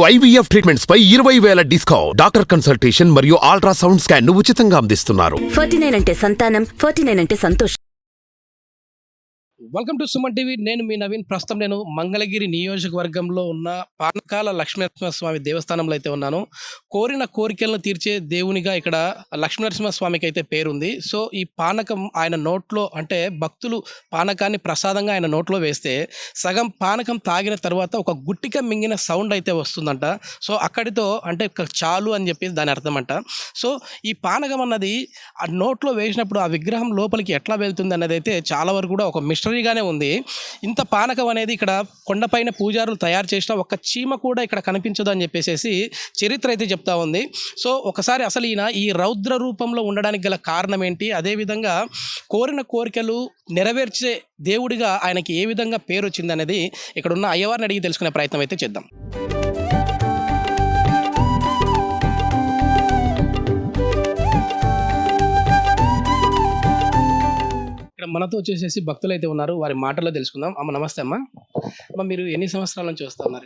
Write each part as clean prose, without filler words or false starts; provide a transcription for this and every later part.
IVF treatments పై 20,000 discount. Doctor consultation మరియు ultrasound scan ను ఉచితంగా అందిస్తున్నారు. 49 అంటే సంతానం, 49 అంటే సంతోషం. Welcome to Suman TV. నేను మీ నవీన్. ప్రస్తుతం నేను మంగళగిరి నియోజకవర్గంలో ఉన్న పానకాల లక్ష్మీనరసింహస్వామి దేవస్థానంలో అయితే ఉన్నాను. కోరిన కోరికలను తీర్చే దేవునిగా ఇక్కడ లక్ష్మీనరసింహస్వామికి అయితే పేరుంది. సో ఈ పానకం ఆయన నోట్లో, అంటే భక్తులు పానకాన్ని ప్రసాదంగా ఆయన నోట్లో వేస్తే సగం పానకం తాగిన తర్వాత ఒక గుట్టిక మింగిన సౌండ్ అయితే వస్తుందంట. సో అక్కడితో అంటే చాలు అని చెప్పేసి దాని అర్థం అంట. సో ఈ పానకం అన్నది ఆ నోట్లో వేసినప్పుడు ఆ విగ్రహం లోపలికి ఎట్లా వెళ్తుంది అన్నది అయితే చాలా వరకు కూడా ఒక మిస్టరీగానే ఉంది. ఇంత పానకం అనేది ఇక్కడ కొండపైన పూజారులు తయారు చేసిన ఒక్క చీమ కూడా ఇక్కడ కనిపించదు అని చెప్పేసి చరిత్ర అయితే చెప్తా ఉంది. సో ఒకసారి అసలు ఈయన ఈ రౌద్ర రూపంలో ఉండడానికి గల కారణం ఏంటి, అదేవిధంగా కోరిన కోరికలు నెరవేర్చే దేవుడిగా ఆయనకి ఏ విధంగా పేరు వచ్చింది అనేది ఇక్కడ ఉన్న అయ్యవారిని అడిగి తెలుసుకునే ప్రయత్నం అయితే చేద్దాం. ఇక్కడ మనతో వచ్చేసేసి భక్తులు అయితే ఉన్నారు, వారి మాటల్లో తెలుసుకుందాం. అమ్మ నమస్తే. అమ్మ మీరు ఎన్ని సంవత్సరాల నుంచి వస్తా ఉన్నారు?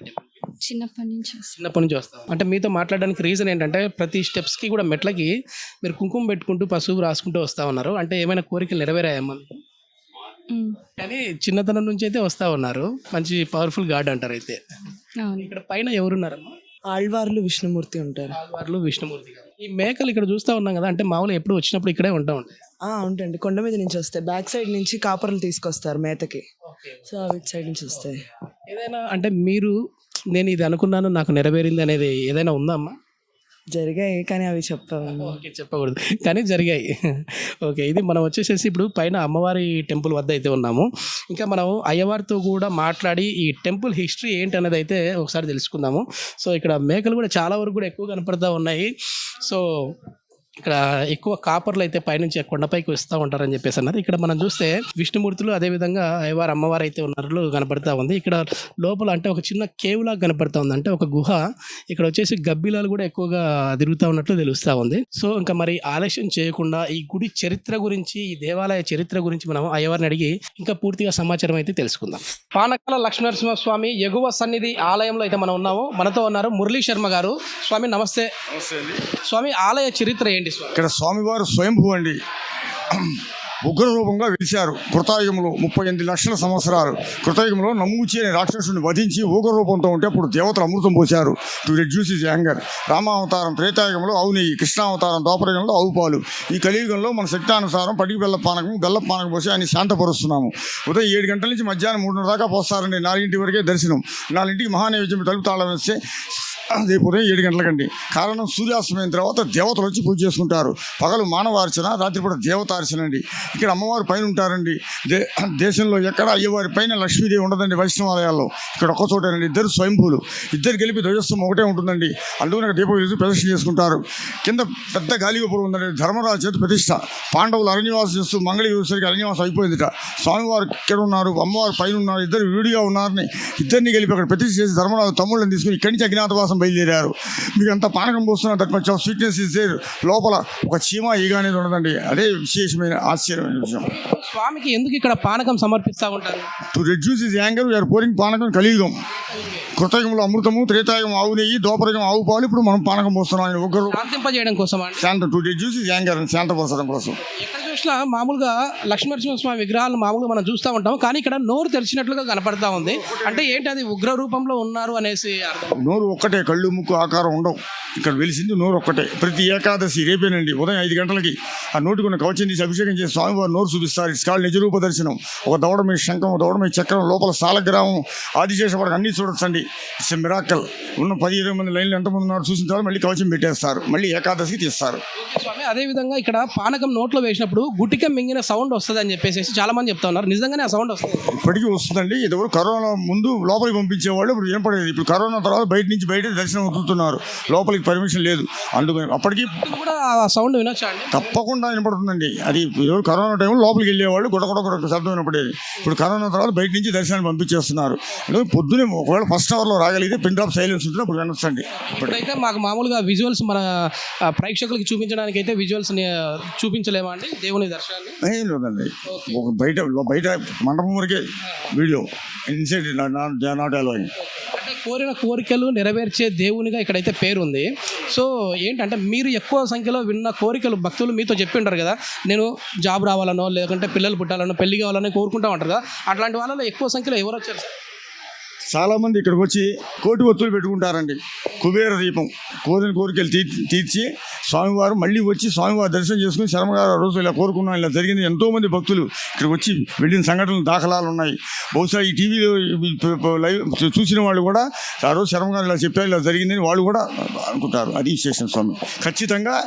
చిన్నప్పటి నుంచి వస్తాం. అంటే మీతో మాట్లాడడానికి రీజన్ ఏంటంటే ప్రతి స్టెప్స్కి కూడా మెట్లకి మీరు కుంకుమ పెట్టుకుంటూ పసుపు రాసుకుంటూ వస్తూ ఉన్నారు. అంటే ఏమైనా కోరికలు నెరవేరాయమ్మా? కానీ చిన్నతనం నుంచి అయితే వస్తూ ఉన్నారు. మంచి పవర్ఫుల్ గాడ్ అంటారు. అయితే ఇక్కడ పైన ఎవరున్నారమ్మా? ఆళ్వార్లు విష్ణుమూర్తి ఉంటారు. ఆళ్వార్లు విష్ణుమూర్తి గారు. ఈ మేకలు ఇక్కడ చూస్తూ ఉన్నాం కదా, అంటే మామూలు ఎప్పుడు వచ్చినప్పుడు ఇక్కడే ఉంటాయి. ఉంటుంది, కొండ మీద నుంచి వస్తాయి. బ్యాక్ సైడ్ నుంచి కాపర్లు తీసుకొస్తారు మేతకి. సో అవి సైడ్ నుంచి వస్తాయి. ఏదైనా అంటే మీరు నేను ఇది అనుకున్నాను నాకు నెరవేరింది అనేది ఏదైనా ఉందా అమ్మా? జరిగాయి కానీ అవి చెప్పాను. ఓకే, చెప్పకూడదు కానీ జరిగాయి. ఓకే, ఇది మనం వచ్చేసేసి ఇప్పుడు పైన అమ్మవారి టెంపుల్ వద్ద అయితే ఉన్నాము. ఇంకా మనం అయ్యవారితో కూడా మాట్లాడి ఈ టెంపుల్ హిస్టరీ ఏంటి అనేది అయితే ఒకసారి తెలుసుకుందాము. సో ఇక్కడ మేకలు కూడా చాలా వరకు కూడా ఎక్కువ కనపడతా ఉన్నాయి. సో ఇక్కడ ఎక్కువ కాపర్లు అయితే పైనుంచి కొండపైకి వస్తూ ఉంటారని చెప్పేసి అన్నారు. ఇక్కడ మనం చూస్తే విష్ణుమూర్తులు అదేవిధంగా అయ్యవారు అమ్మవారు అయితే ఉన్నారు కనపడతా ఉంది. ఇక్కడ లోపల అంటే ఒక చిన్న కేవ్ లాగా కనపడతా ఉంది, అంటే ఒక గుహ. ఇక్కడ వచ్చేసి గబ్బిలాలు కూడా ఎక్కువగా తిరుగుతూ ఉన్నట్లు తెలుస్తూ ఉంది. సో ఇంకా మరి ఆలస్యం చేయకుండా ఈ గుడి చరిత్ర గురించి, ఈ దేవాలయ చరిత్ర గురించి మనం అయ్యవారిని అడిగి ఇంకా పూర్తిగా సమాచారం అయితే తెలుసుకుందాం. పానకాల లక్ష్మీనరసింహస్వామి ఎగువ సన్నిధి ఆలయంలో అయితే మనం ఉన్నాము. మనతో ఉన్నారు మురళీ శర్మ గారు. స్వామి నమస్తే. స్వామి ఆలయ చరిత్ర ఏంటి? ఇక్కడ స్వామివారు స్వయంభూ అండి. ఉగ్ర రూపంగా వెలిశారు. కృతయుగంలో 38 లక్షల సంవత్సరాలు కృతయుగంలో నమ్మూచి అనే రాక్షసుని వధించి ఉగ్ర రూపంతో ఉంటే అప్పుడు దేవతలు అమృతం పోశారు టు రెడ్యూస్ హిస్ యాంగర్. రామావతారం త్రేతాయుగంలో ఆవు నెయ్యి, కృష్ణావతారం ద్వాపరయుగంలో ఆవు పాలు, ఈ కలియుగంలో మన శక్తానుసారం పటికి బెల్ల పానకం పోసి ఆయన శాంతపరుస్తున్నాము. ఉదయం 7 గంటల నుంచి మధ్యాహ్నం 3:30 దాకా పోస్తారండి. 4 వరకే దర్శనం. 4 మహానైవేద్యం తలుపు తాళం వేస్తే రేపు ఉదయం 7 గంటలకండి. కారణం సూర్యాస్తమైన తర్వాత దేవతలు వచ్చి పూజ చేసుకుంటారు. పగలు మానవార్చన, రాత్రిపూట దేవతార్చన అండి. ఇక్కడ అమ్మవారి పైన ఉంటారండి. దేశంలో ఎక్కడ అయ్యవారి పైన లక్ష్మీదేవి ఉండదండి వైష్ణవాలయాల్లో. ఇక్కడ ఒక్క చోటేనండి. ఇద్దరు స్వయంభూలు, ఇద్దరు కలిపి ధ్వజస్తం ఒకటే ఉంటుందండి. అందుకని దీపం వేసి ప్రదర్శన చేసుకుంటారు. కింద పెద్ద గాలిగోపురం ఉందండి, ధర్మరాజు చేతి ప్రతిష్ట. పాండవులు అరణ్యవాసం చేస్తూ మంగళగిరి అరణ్యవాసం అయిపోయిందిట. స్వామివారు ఇక్కడ ఉన్నారు, అమ్మవారు పైన ఉన్నారు, ఇద్దరు విడిగా ఉన్నారని ఇద్దరిని కలిపి అక్కడ ప్రతిష్ట చేసి ధర్మరాజు తమ్ముళ్ళని తీసుకుని ఇక్కడి నుంచి అజ్ఞాతవాసం బయలుదేరారు. మీకు అంతా పానకం పోస్తున్నారు, that much of sweetness is there. లోపల ఒక చీమ ఈగ అనేది ఉండదండి. అదే విశేషమైన ఆశ్చర్యమైన విషయం. స్వామికి ఎందుకు ఇక్కడ పానకం సమర్పిస్తూ ఉంటారు? To reduce his anger we are pouring panakam. కలియుగం, కృతయుగంలో అమృతము, త్రేతాయుగం ఆవు నెయ్యి, ద్వాపరయుగం ఆవు పాలు. ఇప్పుడు మనం పానకం పోస్తున్నాం ఆయన ఒకరు శాంతింపజేయడం కోసం, శాంత టు రెడ్యూస్ హిస్ యాంగర్ అని శాంతపరచడం కోసం. ఎక్కడ చూసినా మామూలుగా లక్ష్మీనరసింహస్వామి విగ్రహాలు మామూలుగా మనం చూస్తూ ఉంటాం, కానీ ఇక్కడ నోరు తెరిచినట్లుగా కనపడతా ఉంది. అంటే ఏంటి అది ఉగ్ర రూపంలో ఉన్నారు అనేసి అర్థం? నోరు ఒక్కటే, కళ్ళు ముక్కు ఆకారం ఉండవు. ఇక్కడ వెలిసింది నోరు ఒక్కటే. ప్రతి ఏకాదశి రేపేనండి ఉదయం 5 గంటలకి ఆ నోటుకున్న కవచం తీసి అభిషేకం చేసి స్వామివారు నోరు చూపిస్తారు. ఇట్స్ కాల్డ్ నిజరూప దర్శనం. ఒక దవడ మీద శంఖం, దవడ మీద చక్రం, లోపల సాలగ్రామం, ఆదిశేష పడక అన్నీ చూడొచ్చండి. It's a miracle. ఉన్న 10-20 మంది లైన్లు ఎంతమంది ఉన్నారు చూసిన తర్వాత మళ్ళీ కవచం పెట్టేస్తారు, మళ్ళీ ఏకాదశికి తీస్తారు. స్వామి అదేవిధంగా ఇక్కడ పానకం నోట్లో వేసినప్పుడు గుటిక మింగిన సౌండ్ వస్తుంది అని చెప్పేసి చాలా మంది చెప్తా ఉన్నారు. నిజంగానే ఆ సౌండ్ వస్తుంది? ఇప్పటికీ వస్తుందండి. ఇదివరకు కరోనా ముందు లోపలికి పంపించేవాళ్ళు, ఇప్పుడు వినపడేది. ఇప్పుడు కరోనా తర్వాత బయట నుంచి బయట దర్శనం వదులుతున్నారు, లోపలికి పర్మిషన్ లేదు. అందుకని అప్పటికి కూడా ఆ సౌండ్ వినొచ్చా అండి? తప్పకుండా వినపడుతుందండి. అది ఎవరు కరోనా టైంలో లోపలికి వెళ్ళేవాళ్ళు గొడగొడ శబ్దం వినపడేది. ఇప్పుడు కరోనా తర్వాత బయట నుంచి దర్శనాన్ని పంపించేస్తున్నారు. పొద్దునే ఒకవేళ ఫస్ట్ అవర్లో రాగలిగితే పిన్ డ్రాప్ సైలెన్స్ ఉంటుంది, అప్పుడు వినొచ్చండి. ఇప్పుడైతే మాకు మామూలుగా విజువల్స్ మన ప్రేక్షకులకి చూపించడానికి అయితే విజువల్స్ చూపించలేమా అండి దేవుని దర్శనాన్ని? ఏం లేదండి, బయట మండపం వరకే వీడియో, ఇన్సైడ్ నాట్ అలౌయింగ్. అంటే కోరిన కోరికలు నెరవేర్చే దేవునిగా ఇక్కడైతే పేరుంది. సో ఏంటంటే మీరు ఎక్కువ సంఖ్యలో విన్న కోరికలు భక్తులు మీతో చెప్పి ఉంటారు కదా, నేను జాబ్ రావాలనో లేకుంటే పిల్లలు పుట్టాలనో పెళ్లి కావాలని కోరుకుంటా ఉంటారు కదా, అట్లాంటి వాళ్ళలో ఎక్కువ సంఖ్యలో ఎవరు వచ్చారు సార్? చాలామంది ఇక్కడికి వచ్చి కోటి ఒత్తులు పెట్టుకుంటారండి. కుబేర దీపం కోరిన కోరికలు తీర్చి స్వామివారు మళ్ళీ వచ్చి స్వామివారి దర్శనం చేసుకుని శర్మగారు రోజు ఇలా కోరుకున్నాం, ఇలా జరిగింది. ఎంతోమంది భక్తులు ఇక్కడికి వచ్చి వెళ్ళిన సంఘటనలు దాఖలాలు ఉన్నాయి. బహుశా ఈ టీవీలో లైవ్ చూసిన వాళ్ళు కూడా ఆ రోజు శర్మగారు ఇలా చెప్పారు, ఇలా జరిగిందని వాళ్ళు కూడా అనుకుంటారు. అది విశేషం. స్వామి ఖచ్చితంగా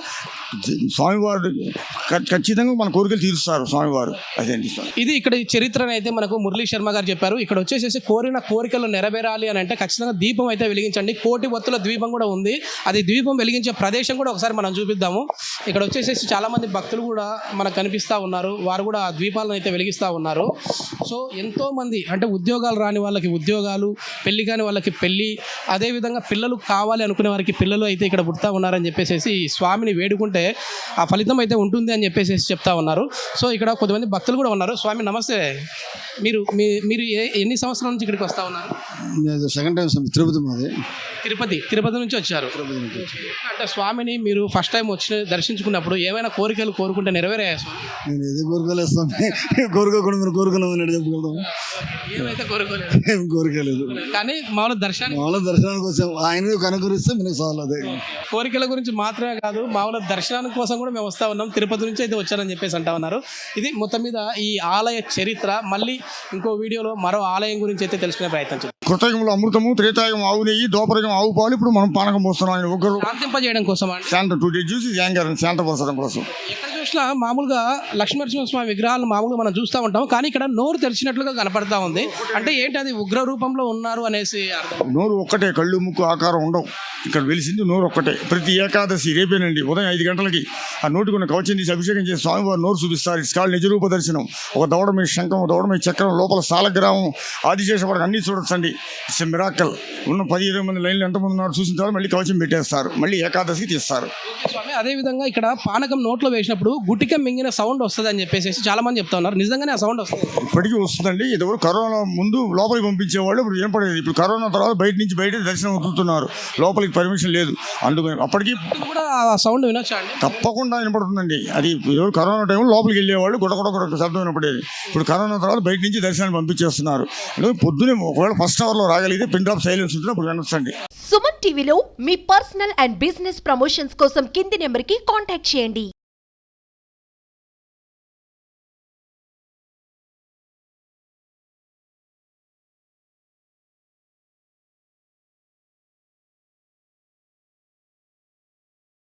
స్వామివారు ఖచ్చితంగా మన కోరికలు తీరుస్తారు స్వామివారు. అదేంటి స్వామి. ఇది ఇక్కడ చరిత్రను అయితే మనకు మురళీ శర్మ గారు చెప్పారు. ఇక్కడ వచ్చేసేసి కోరిన కోరికలు నెరవేరాలి అని అంటే ఖచ్చితంగా దీపం అయితే వెలిగించండి. కోటి ఒత్తుల ద్వీపం కూడా ఉంది. అది ద్వీపం వెలిగించే ప్రదేశం కూడా ఒకసారి మనం చూపిద్దాము. ఇక్కడ వచ్చేసేసి చాలామంది భక్తులు కూడా మనకు కనిపిస్తూ ఉన్నారు. వారు కూడా ఆ ద్వీపాలను అయితే వెలిగిస్తూ ఉన్నారు. సో ఎంతోమంది అంటే ఉద్యోగాలు రాని వాళ్ళకి ఉద్యోగాలు, పెళ్లి కాని వాళ్ళకి పెళ్ళి, అదేవిధంగా పిల్లలు కావాలి అనుకునే వారికి పిల్లలు అయితే ఇక్కడ పుడతా ఉన్నారని చెప్పేసి స్వామిని వేడుకుంటే ఆ ఫలితం అయితే ఉంటుంది అని చెప్పేసి చెప్తా ఉన్నారు. సో ఇక్కడ కొంతమంది భక్తులు కూడా ఉన్నారు. స్వామి నమస్తే. మీరు ఎన్ని సంవత్సరాల నుంచి ఇక్కడికి వస్తూ ఉన్నారు? సెకండ్ టైం తిరుపతి మాది. తిరుపతి నుంచి వచ్చారు. అంటే స్వామిని మీరు ఫస్ట్ టైం వచ్చి దర్శించుకున్నప్పుడు ఏమైనా కోరికలు కోరుకుంటే నెరవేరాయా స్వామి? నేను ఏదో కోరుకోలేస్తాను. కోరుకోకుండా మీరు కోరుకున్నామని చెప్పగలుగుతాం. ఏమైతే కోరుకోలేదు, ఏం కోరుకోలేదు. కానీ మామూలు దర్శనానికి దర్శనానికి వచ్చాం. ఆయన కనుకరిస్తే మీకు చాలు. అదే కోరికల గురించి మాత్రమే కాదు, మామూలు దర్శనానికి కోసం కూడా మేము వస్తూ ఉన్నాం. తిరుపతి నుంచి అయితే వచ్చారని చెప్పేసి అంటా ఉన్నారు. ఇది మొత్తం మీద ఈ ఆలయ చరిత్ర. మళ్ళీ ఇంకో వీడియోలో మరో ఆలయం గురించి అయితే తెలుసుకునే ప్రయత్నం చేద్దాం. కృతయుగంలో అమృతము, త్రేతాయుగం ఆవు నెయ్యి, ద్వాపరయుగం ఆవు పాలు, ఇప్పుడు మనం పానకం పోస్తున్నాం. ఆయన ఒకరు శాంతింపజేయడం కోసం శాంత టు జ్యూసి యాంగర్ శాంతపరచడం కోసం. ఎక్కడ చూసినా మామూలుగా లక్ష్మీనరసింహస్వామి విగ్రహాలు మామూలుగా మనం చూస్తూ ఉంటాం, కానీ ఇక్కడ నోరు తెరిచినట్లుగా కనపడతా ఉంది. అంటే ఏంటి అది ఉగ్ర రూపంలో ఉన్నారు అనేసి అర్థం. నోరు ఒక్కటే, కళ్ళు ముక్కు ఆకారం ఉండవు. ఇక్కడ వెలిసింది నోరు ఒక్కటే. ప్రతి ఏకాదశి రేపేనండి ఉదయం 5 గంటలకి ఆ నోటికున్న కవచం తీసి అభిషేకం చేసి స్వామివారు నోరు చూపిస్తారు. ఇట్స్ కాల్డ్ నిజరూప దర్శనం. ఒక దవడ మీద శంఖం, ఒక దవడ మీద చక్రం, లోపల సాలగ్రామం, ఆదిశేషపడక అన్నీ చూడొచ్చండి. It's a miracle. ఉన్న 10-20 మంది లైన్లు ఎంతమంది ఉన్నారు చూసిన తర్వాత మళ్ళీ కవచం పెట్టేస్తారు, మళ్ళీ ఏకాదశికి తీస్తారు. స్వామి అదేవిధంగా ఇక్కడ పానకం నోట్లో వేసినప్పుడు గుటిక మింగిన సౌండ్ వస్తుంది అని చెప్పేసి చాలా మంది చెప్తా ఉన్నారు. నిజంగానే ఆ సౌండ్ వస్తుంది? ఇప్పటికీ వస్తుందండి. ఇదివరకు కరోనా ముందు లోపలికి పంపించేవాళ్ళు, ఇప్పుడు వినపడేది. ఇప్పుడు కరోనా తర్వాత బయట నుంచి బయట దర్శనం వదులుతున్నారు, లోపలికి పర్మిషన్ లేదు. అందుకని అప్పటికి కూడా ఆ సౌండ్ వినొచ్చా అండి? తప్పకుండా వినపడుతుందండి. అది కరోనా టైంలో లోపలికి వెళ్ళేవాళ్ళు గుడగొడ శబ్దం వినపడేది. ఇప్పుడు కరోనా తర్వాత బయట నుంచి దర్శనాన్ని పంపించేస్తున్నారు. పొద్దునే ఒకవేళ ఫస్ట్ అవర్లో రాగలిగితే పిన్ డ్రాప్ సైలెన్స్ ఉంటుంది, అప్పుడు వినొచ్చండి. సుమన్ టీవీలో మీ పర్సనల్ అండ్ బిజినెస్ ప్రమోషన్స్ కోసం కింది నెంబర్కి కాంటాక్ట్ చేయండి.